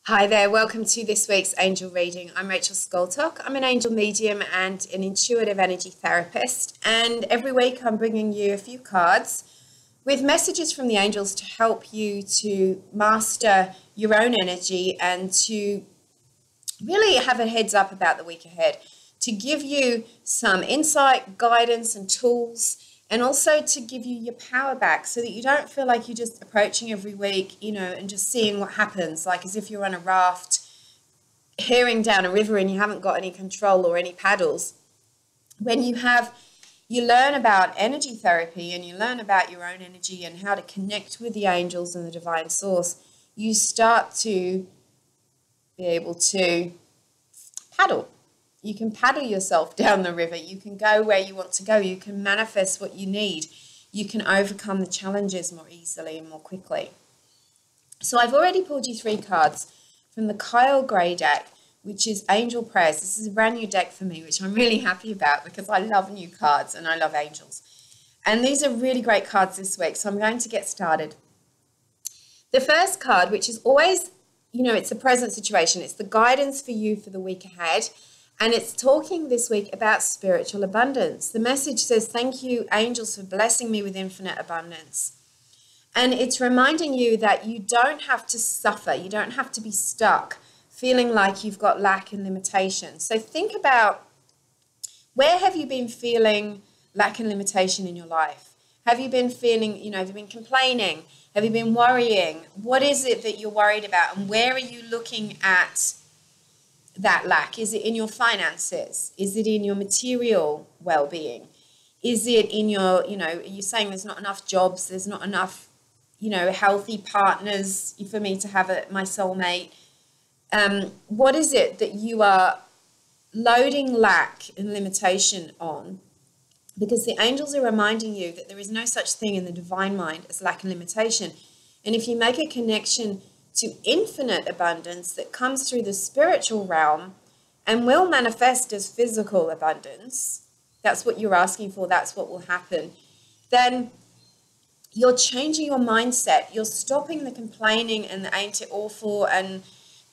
Hi there, welcome to this week's angel reading. I'm Rachel Scoltock. I'm an angel medium and an intuitive energy therapist, and every week I'm bringing you a few cards with messages from the angels to help you to master your own energy and to really have a heads up about the week ahead, to give you some insight, guidance and tools, and also to give you your power back so that you don't feel like you're just approaching every week, and just seeing what happens, like as if you're on a raft, hearing down a river and you haven't got any control or any paddles. When you learn about energy therapy and you learn about your own energy and how to connect with the angels and the divine source, you start to be able to paddle. You can paddle yourself down the river. You can go where you want to go. You can manifest what you need. You can overcome the challenges more easily and more quickly. So I've already pulled you 3 cards from the Kyle Gray deck, which is Angel Prayers. This is a brand new deck for me, which I'm really happy about because I love new cards and I love angels. And these are really great cards this week, so I'm going to get started. The first card, which is always, it's the present situation. It's the guidance for you for the week ahead. And it's talking this week about spiritual abundance. The message says, thank you, angels, for blessing me with infinite abundance. And it's reminding you that you don't have to suffer. You don't have to be stuck feeling like you've got lack and limitation. So think about, where have you been feeling lack and limitation in your life? Have you been feeling, have you been complaining? Have you been worrying? What is it that you're worried about? And where are you looking at that lack? Is it in your finances? Is it in your material well-being? Is it in your, are you saying there's not enough jobs, there's not enough, healthy partners for me to have my soulmate? What is it that you are loading lack and limitation on? Because the angels are reminding you that there is no such thing in the divine mind as lack and limitation. And if you make a connection to infinite abundance that comes through the spiritual realm and will manifest as physical abundance, that's what you're asking for, that's what will happen, then you're changing your mindset. You're stopping the complaining and the ain't it awful and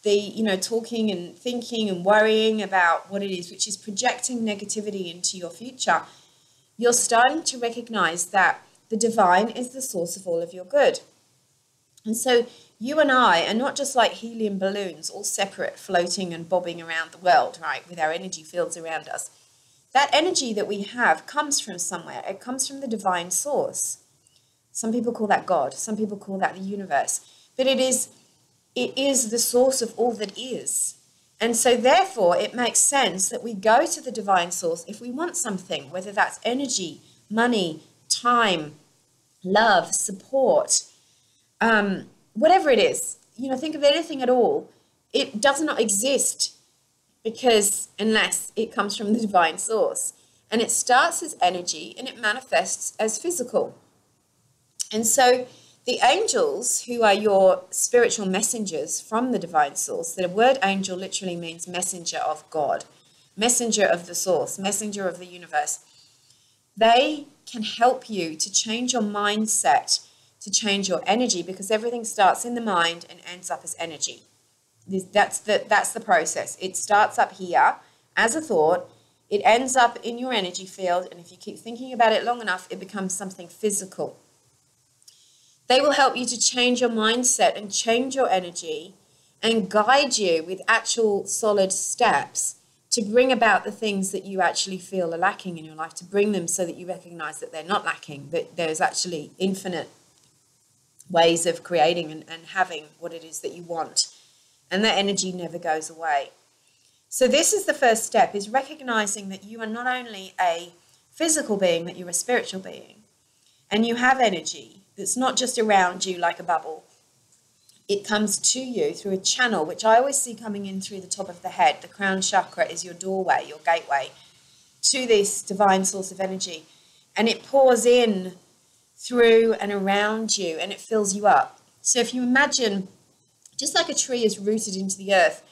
the, talking and thinking and worrying about what it is, which is projecting negativity into your future. You're starting to recognize that the divine is the source of all of your good. And so you and I are not just like helium balloons, all separate, floating and bobbing around the world, right, with our energy fields around us. That energy that we have comes from somewhere. It comes from the divine source. Some people call that God. Some people call that the universe. But it is the source of all that is. And so therefore, it makes sense that we go to the divine source if we want something, whether that's energy, money, time, love, support, whatever it is, think of anything at all. It does not exist unless it comes from the divine source. And it starts as energy and it manifests as physical. And so the angels, who are your spiritual messengers from the divine source, the word angel literally means messenger of God, messenger of the source, messenger of the universe. They can help you to change your mindset, to change your energy, because everything starts in the mind and ends up as energy. That's the process. It starts up here as a thought. It ends up in your energy field. And if you keep thinking about it long enough, it becomes something physical. They will help you to change your mindset and change your energy and guide you with actual solid steps to bring about the things that you actually feel are lacking in your life, to bring them so that you recognize that they're not lacking, that there's actually infinite ways of creating and having what it is that you want. And that energy never goes away. So this is the first step, is recognizing that you are not only a physical being, that you're a spiritual being. And you have energy that's not just around you like a bubble. It comes to you through a channel, which I always see coming in through the top of the head. The crown chakra is your doorway, your gateway to this divine source of energy. And it pours in through and around you and it fills you up. So if you imagine, just like a tree is rooted into the earth,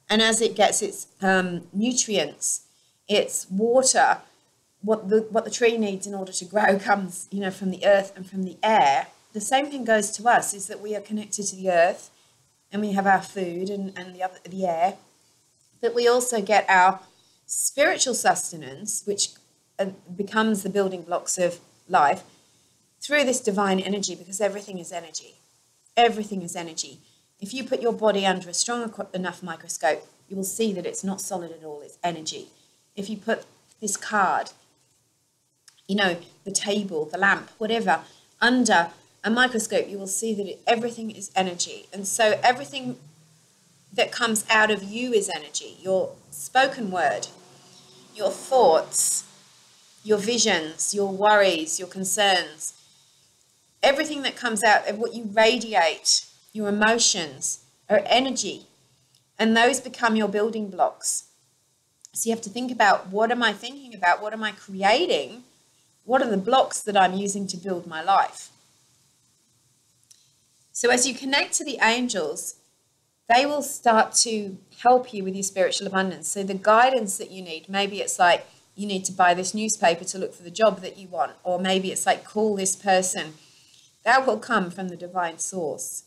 and as it gets its nutrients, its water, what the tree needs in order to grow comes, from the earth and from the air. The same thing goes to us, is that we are connected to the earth and we have our food and the air, but we also get our spiritual sustenance, which becomes the building blocks of life, through this divine energy, because everything is energy. Everything is energy. If you put your body under a strong enough microscope, you will see that it's not solid at all, it's energy. If you put this card, the table, the lamp, whatever, under a microscope, you will see that everything is energy. And so everything that comes out of you is energy. Your spoken word, your thoughts, your visions, your worries, your concerns, everything that comes out of what you radiate, your emotions, are energy. And those become your building blocks. So you have to think about, what am I thinking about? What am I creating? What are the blocks that I'm using to build my life? So as you connect to the angels, they will start to help you with your spiritual abundance. So the guidance that you need, maybe it's like you need to buy this newspaper to look for the job that you want, or maybe it's like call this person. That will come from the divine source.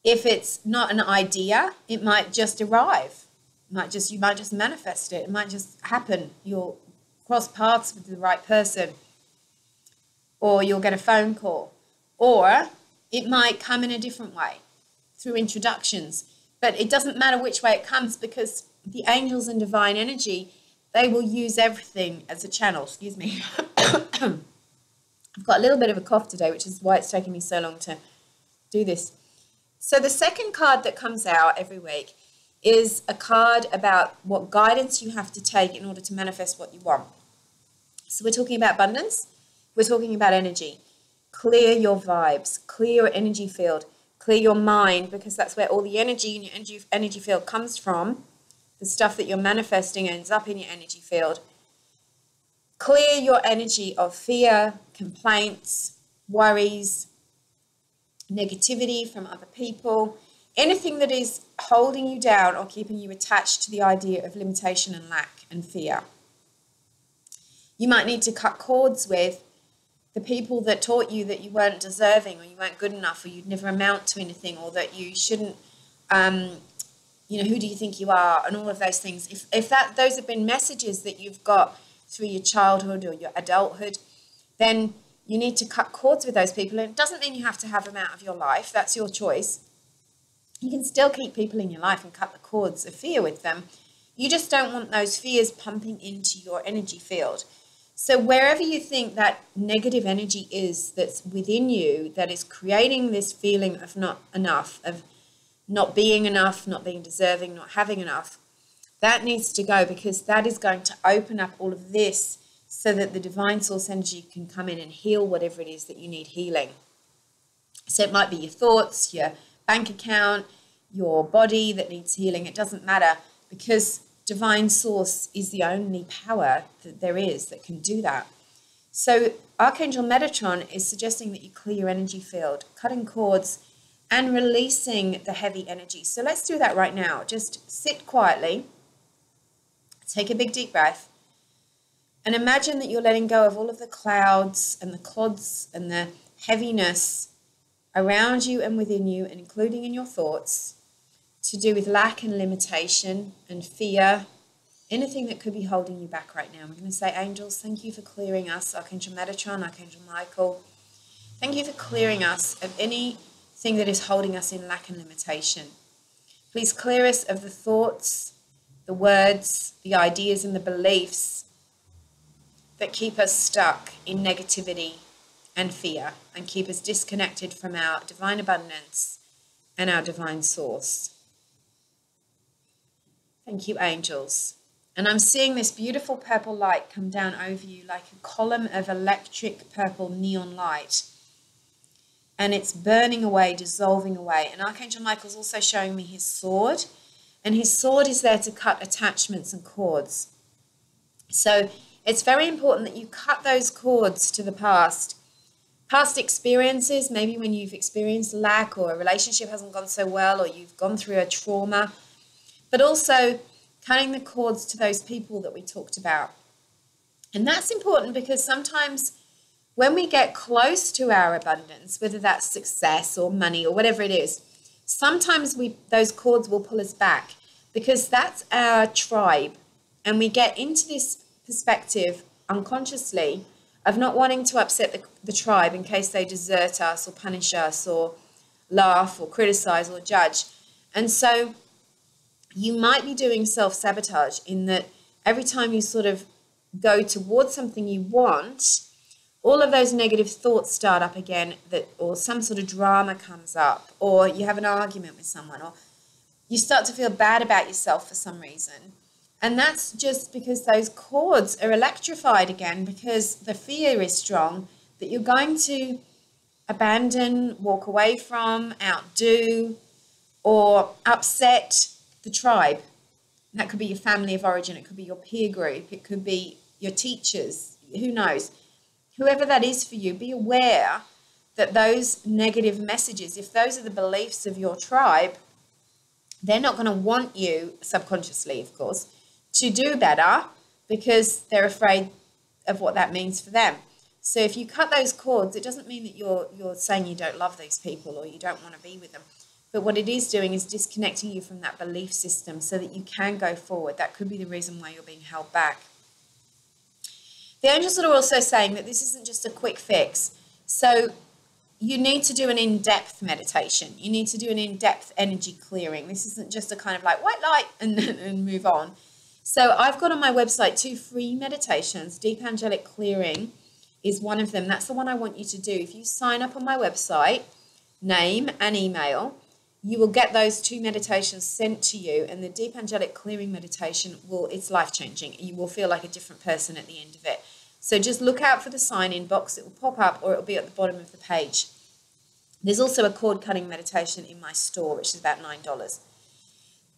If it's not an idea, it might just arrive. You might just manifest it. It might just happen. You'll cross paths with the right person, or you'll get a phone call, or it might come in a different way through introductions. But it doesn't matter which way it comes, because the angels and divine energy, they will use everything as a channel. Excuse me. I've got a little bit of a cough today, which is why it's taking me so long to do this. So the second card that comes out every week is a card about what guidance you have to take in order to manifest what you want. So we're talking about abundance. We're talking about energy. Clear your vibes, clear your energy field, clear your mind, because that's where all the energy in your energy field comes from. The stuff that you're manifesting ends up in your energy field. Clear your energy of fear, complaints, worries, negativity from other people, anything that is holding you down or keeping you attached to the idea of limitation and lack and fear. You might need to cut cords with the people that taught you that you weren't deserving, or you weren't good enough, or you'd never amount to anything, or that you shouldn't, who do you think you are, and all of those things. If those have been messages that you've got through your childhood or your adulthood, then you need to cut cords with those people. And it doesn't mean you have to have them out of your life. That's your choice. You can still keep people in your life and cut the cords of fear with them. You just don't want those fears pumping into your energy field. So wherever you think that negative energy is that's within you, that is creating this feeling of not enough, of not being enough, not being deserving, not having enough, that needs to go, because that is going to open up all of this so that the divine source energy can come in and heal whatever it is that you need healing. So it might be your thoughts, your bank account, your body that needs healing. It doesn't matter, because divine source is the only power that there is that can do that. So Archangel Metatron is suggesting that you clear your energy field, cutting cords and releasing the heavy energy. So let's do that right now. Just sit quietly, take a big deep breath, and imagine that you're letting go of all of the clouds and the clods and the heaviness around you and within you, and including in your thoughts, to do with lack and limitation and fear, anything that could be holding you back right now. We're going to say, angels, thank you for clearing us. Archangel Metatron, Archangel Michael, thank you for clearing us of anything that is holding us in lack and limitation. Please clear us of the thoughts, the words, the ideas and the beliefs that keep us stuck in negativity and fear, and keep us disconnected from our divine abundance and our divine source. Thank you, angels. And I'm seeing this beautiful purple light come down over you like a column of electric purple neon light. And it's burning away, dissolving away. And Archangel Michael's also showing me his sword. And his sword is there to cut attachments and cords. So it's very important that you cut those cords to the past. Past experiences, maybe when you've experienced lack, or a relationship hasn't gone so well, or you've gone through a trauma. But also cutting the cords to those people that we talked about. And that's important, because sometimes when we get close to our abundance, whether that's success or money or whatever it is, sometimes those cords will pull us back because that's our tribe. And we get into this perspective unconsciously of not wanting to upset the tribe in case they desert us or punish us or laugh or criticize or judge. And so you might be doing self-sabotage in that every time you sort of go towards something you want, all of those negative thoughts start up again, or some sort of drama comes up, or you have an argument with someone, or you start to feel bad about yourself for some reason. And that's just because those cords are electrified again, because the fear is strong that you're going to abandon, walk away from, outdo, or upset the tribe. And that could be your family of origin, it could be your peer group, it could be your teachers, who knows. Whoever that is for you, be aware that those negative messages, if those are the beliefs of your tribe, they're not going to want you, subconsciously, of course, to do better because they're afraid of what that means for them. So if you cut those cords, it doesn't mean that you're saying you don't love these people or you don't want to be with them. But what it is doing is disconnecting you from that belief system so that you can go forward. That could be the reason why you're being held back. The angels are also saying that this isn't just a quick fix. So you need to do an in-depth meditation. You need to do an in-depth energy clearing. This isn't just a kind of like white light and move on. So I've got on my website 2 free meditations. Deep Angelic Clearing is one of them. That's the one I want you to do. If you sign up on my website, name and email, you will get those 2 meditations sent to you, and the Deep Angelic Clearing meditation it's life-changing. You will feel like a different person at the end of it. So just look out for the sign-in box. It will pop up or it will be at the bottom of the page. There's also a cord-cutting meditation in my store, which is about $9.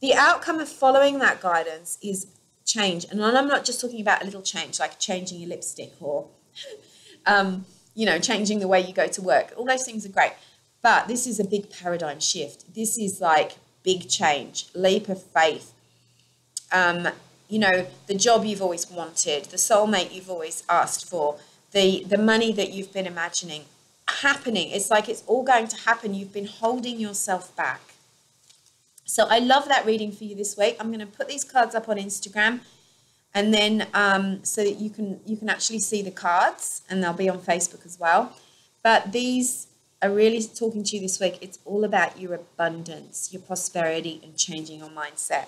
The outcome of following that guidance is change. And I'm not just talking about a little change, like changing your lipstick or, changing the way you go to work. All those things are great. But this is a big paradigm shift. This is like big change, leap of faith. The job you've always wanted, the soulmate you've always asked for, the money that you've been imagining happening. It's like it's all going to happen. You've been holding yourself back. So I love that reading for you this week. I'm going to put these cards up on Instagram, and then so that you can actually see the cards, and they'll be on Facebook as well. But these are really talking to you this week. It's all about your abundance, your prosperity, and changing your mindset.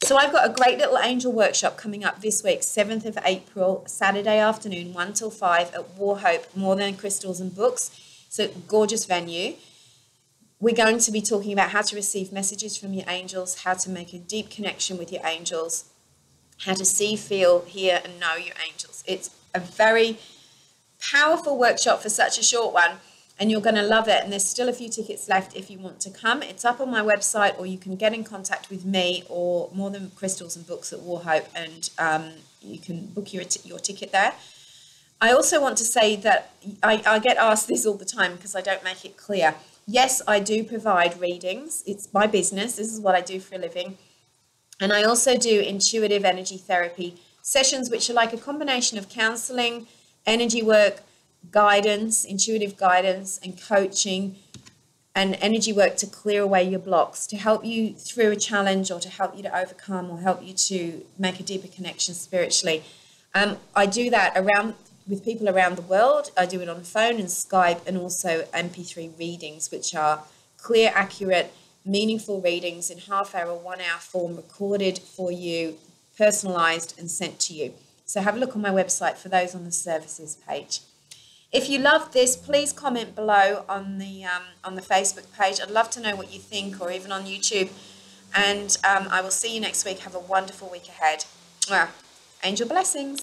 So I've got a great little angel workshop coming up this week, 7th of April, Saturday afternoon, 1 till 5 at Warhope, More Than Crystals and Books. So gorgeous venue. We're going to be talking about how to receive messages from your angels, how to make a deep connection with your angels, how to see, feel, hear, and know your angels. It's a very powerful workshop for such a short one, and you're going to love it. And there's still a few tickets left if you want to come. It's up on my website, or you can get in contact with me or More Than Crystals and Books at Warhope, and you can book your ticket there. I also want to say that I get asked this all the time because I don't make it clear. Yes, I do provide readings. It's my business. This is what I do for a living. And I also do intuitive energy therapy sessions, which are like a combination of counseling, energy work, guidance, intuitive guidance, and coaching, and energy work to clear away your blocks, to help you through a challenge, or to help you to overcome, or help you to make a deeper connection spiritually. I do that with people around the world. I do it on the phone and Skype, and also MP3 readings, which are clear, accurate, meaningful readings in half-hour, 1-hour form, recorded for you, personalized, and sent to you. So have a look on my website for those on the services page. If you love this, please comment below on the Facebook page. I'd love to know what you think, or even on YouTube. And I will see you next week. Have a wonderful week ahead. Well, angel blessings.